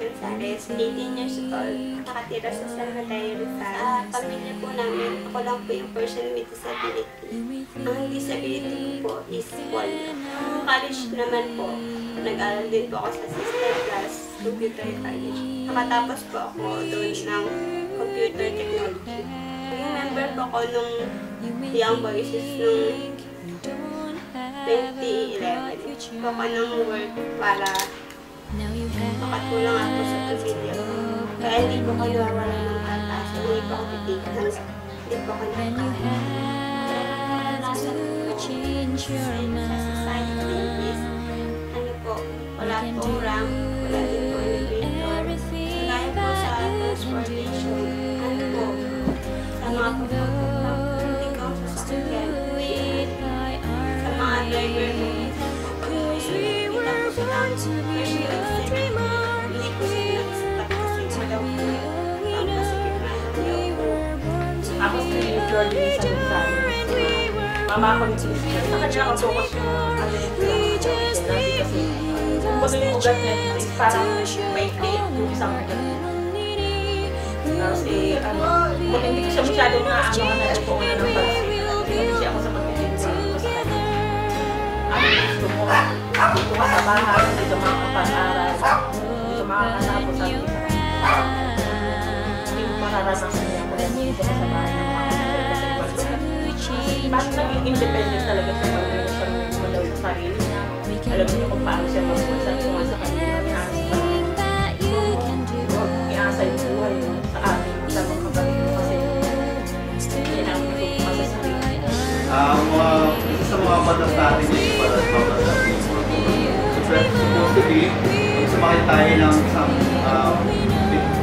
Gonzales, 18 years old, nakatira sa San Mateo, Rizal. Pamilya po namin, ako lang po yung person with disability. Ang disability ko po is polio. College naman po, nag-aral din po ako sa Sister Plus Computer College. Nakatapos po ako doon ng computer technology. Yung member po ako nung Young Voices nung 2011. Po ako ng work para makatulong ako sa pamilya ko. Kaya hindi po ko nawawala ng tatas. Hindi po ako titigan. Hindi po ako nakakaya. Naranasan ko sa society is ano po, wala pong rank, wala din po elevator. Kaya po sa transportation, ano po, sa mga pagpapunta, hindi ko sa sasakyan. Sa mga driver mo, hindi na po sila hindi po sila nagsatak kasi wala po ang masikip na ako si Jordan sa Gonzales. Mama ako ni Sister. Sa kanya ako focus yung kasi kumbaga yung ugat niya is parang may tape yung isang ugat. Tapos hindi ko siya masyadong naangahan na po na ng pansin. Kasi ako sa pagtitinda ko sa kanya. Ang gusto mo, dito ka sa bahay, dito makakapag-aral, dito makakasabo sa akin. Hindi mo mararanasan niya mo lang dito sa bahay ng mga parang naging independent talaga sa pag-aral sa malaw sa sarili niya. Alam niyo kung paano siya magpusan kung sa kanila iasa yung buhay sa amin sa mga kapatid mo kasi yan ang nagpupuma sa sarili. Isa sa mga batas natin yung para sa batas natin supposed to be kung sumakit tayo ng isang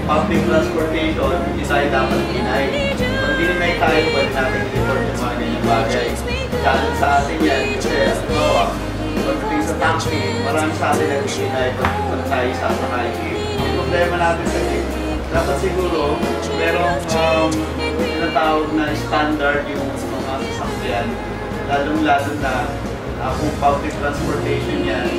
public transportation, hindi tayo dapat kinay. Pag dinimay tayo, pwede natin i-report yung mga ganyang bagay. Challenge sa atin yan kasi pagdating sa taxi, marami sa atin nag-kinay pag tayo sasakay. Ang problema natin sa dapat siguro merong tinatawag na standard yung mga sasakyan, lalong-lalo na kung public transportation yan.